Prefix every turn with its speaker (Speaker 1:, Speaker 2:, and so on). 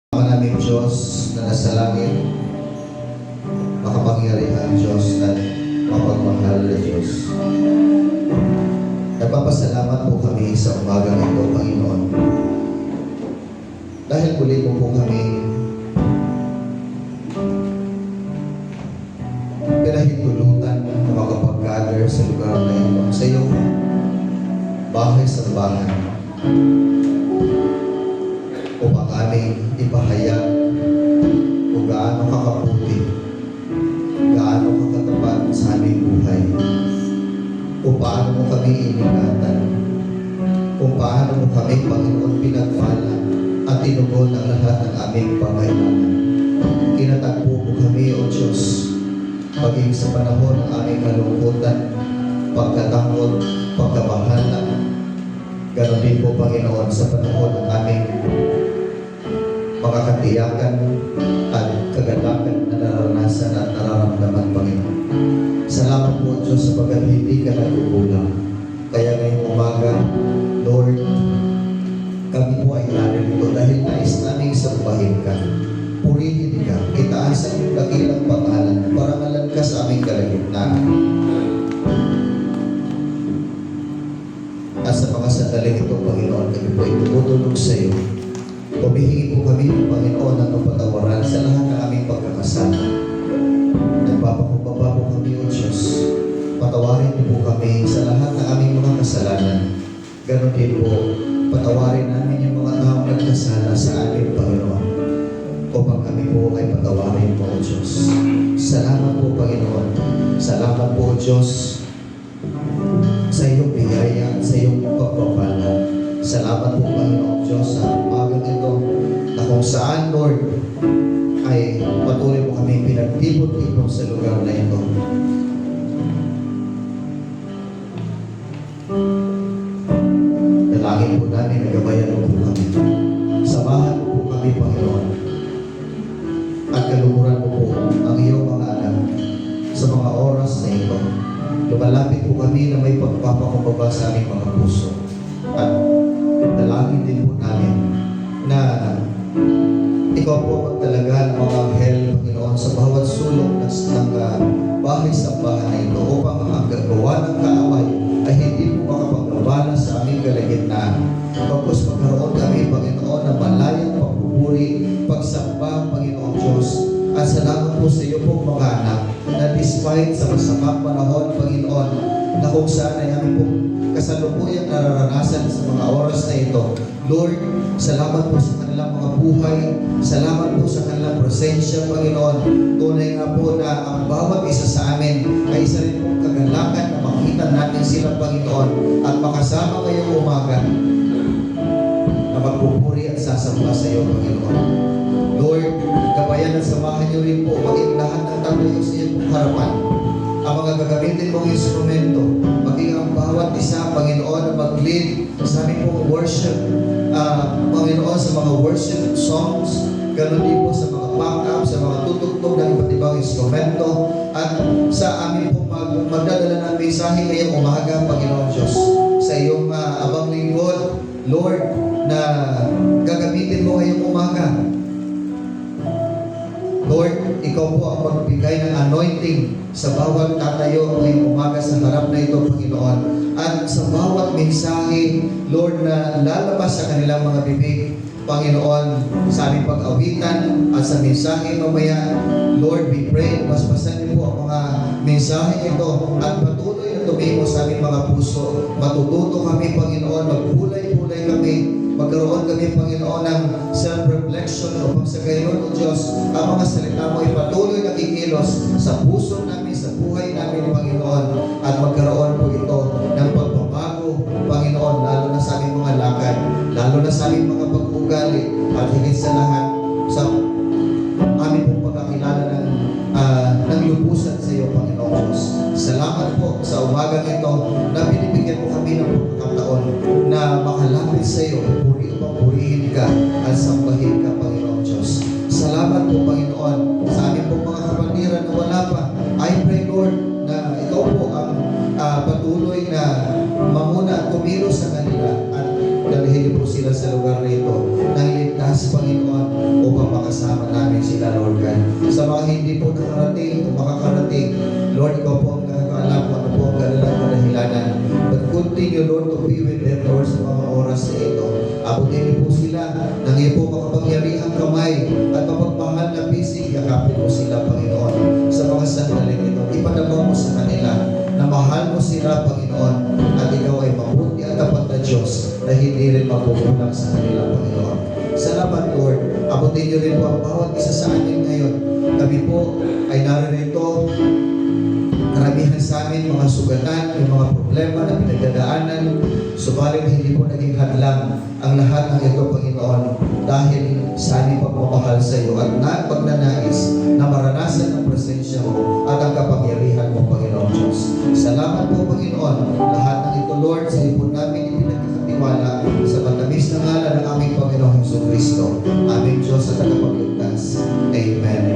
Speaker 1: Naming Diyos na nasa langit, makapangyarihan Diyos at mapagmahal na Diyos. Nagpapasalamat po kami sa umagang ito, Panginoon. Dahil muli mo po kami pinahintulutan na makapag-gather sa lugar na ito, sa iyong bahay-sambahan, upang aming ipahayag kung gaano kakabuti, gaano kakatapat sa aming buhay, kung paano mo kami iningatan, kung paano mo kami, Panginoon, pinagpala at tinugon ang lahat ng aming pangailangan. Kinatagpo mo kami, O Diyos, maging sa panahon ng aming kalungkutan, pagkatakot, pagkabahala. Ganon din po, Panginoon, sa panahon ng aming mga katiyakan at kagalakan na naranasan at nararamdaman, Panginoon. Salamat po, Diyos, sapagkat hindi ka nagkukulang. Kaya ngayong umaga, Lord, kami po ay narito dahil nais naming sambahin ka, purihin ka, itaas ang iyong dakilang pangalan, parangalan ka sa aming kalagitnaan. At sa mga sandaling ito, Panginoon, kami po ay tumutulog sa iyo. Humihingi po kami ng Panginoon ng kapatawaran sa lahat ng aming pagkakasala. Nagpapakumbaba po kami, O Diyos. Patawarin niyo po kami sa lahat ng aming mga kasalanan. Ganon din po, patawarin namin yung mga taong nagkasala sa aming Panginoon. Upang kami po ay patawarin po, O Diyos. Salamat po, Panginoon. Salamat po, O Diyos, sa iyong biyaya at sa iyong pagpapala. Salamat po, Panginoon Diyos, sa umagang ito na kung saan, Lord, ay patuloy mo kami pinagtipon-tipon sa lugar na ito. Dalangin po namin, nagabayan mo po kami. Samahan mo po kami, Panginoon. At kalumuran mo po ang iyong mga anak sa mga oras na ito. Lumalapit po kami na may pagpapakumbaba sa aming mga puso. At dalangin din po namin na ikaw po magtalaga ng mga anghel, Panginoon, sa bawat sulok ng bahay-sambahan na ito upang ang gagawa ng kaaway ay hindi po makapagbabala sa aming kalagitnaan. Pagkos magkaroon kami, Panginoon, na malayang pagpupuri, pagsamba, Panginoon Diyos. At salamat po sa iyo pong mga anak na despite sa masamang panahon, Panginoon, na kung saan ay aming pong kasalukuyang nararanasan sa mga oras na ito. Lord, salamat po sa kanilang mga buhay. Salamat po sa kanilang presensya, Panginoon. Tunay nga po na ang bawat isa sa amin ay isa rin pong kagalakan na makita natin sila, Panginoon, at makasama ngayong umaga na magpupuri at sasamba sa iyo, Panginoon. Lord, gabayan at samahan niyo rin po maging lahat ng tayo sa iyong harapan. Ang mga gagamitin mong instrumento, maging ang bawat isa, Panginoon, na mag-lead sa aming pong worship, Panginoon, sa mga worship songs, ganoon din po sa mga back-up, sa mga tutugtog ng iba't ibang instrumento, at sa aming pong magdadala ng mensahe ngayong umaga, Panginoon Diyos, sa iyong abang lingkod, Lord, na gagamitin mo ngayong umaga. Lord, ikaw po ang magbigay ng anointing sa bawat tatayo ngayong umaga sa harap na ito, Panginoon. At sa bawat mensahe, Lord, na lalabas sa kanilang mga bibig, Panginoon, sa aming pag-awitan at sa mensahe mamaya, Lord, we pray, basbasan niyo po ang mga mensahe ito at patuloy na tumimo sa aming mga puso. Matututo kami, Panginoon, magbulay-bulay kami, magkaroon kami, Panginoon, ng self-reflection upang sa gayon, O Diyos, ang mga salita mo ay patuloy na kikilos sa puso namin, sa buhay namin, Panginoon, at magkaroon po ito ng pagbabago, Panginoon, lalo na sa aming mga lakad, lalo na sa aming mga pag-ugali, at higit sa lahat, sa aming pong pagkakilala ng lubusan sa iyo, Panginoon Diyos. Salamat po sa umagang ito na binibigyan mo kami ng pagkakataon na makalapit sa iyo, purihin ka at sambahin ka, Panginoon Diyos. Salamat po, Panginoon, sa aming pong mga kapatiran na wala pa. I pray, Lord, na ikaw po ang patuloy na mamuna at kumilos sa kanila at dalhin po sila sa lugar na ito. Nang ligtas, Panginoon, upang makasama namin sila, Lord God. Sa mga hindi po nakarating o makakarating, Lord, ikaw po ang nakakaalam kung ano po ang kadahilanan. But continue, Lord, to be with them, Lord, sa mga oras na ito. Abutin niyo po sila ng iyo po makapangyarihang kamay at mapagmahal na pisig, yakapin mo sila, Panginoon, sa mga sandaling ito. Ipadama mo sa kanila na mahal mo sila, Panginoon, at ikaw ay mabuti at tapat na Diyos na hindi rin mapupulang sa kanila, Panginoon. Salamat, Lord. Abutin niyo rin po ang bawat isa sa atin ngayon. Kami po ay naririto. Karamihan sa amin, mga sugatan, yung mga problema na pinagdadaanan, subalit hindi po naging hadlang ang lahat ng ito, Panginoon, dahil sa aming pagmamahal sa iyo at pagnanais na maranasan ang presensya mo at ang kapangyarihan mo, Panginoon Diyos. Salamat po, Panginoon. Lahat ng ito, Lord, sa ipon namin ipinagkakatiwala sa matamis na ngalan ng aming Panginoong Hesus Kristo, aming Diyos at tagapagligtas. Amen.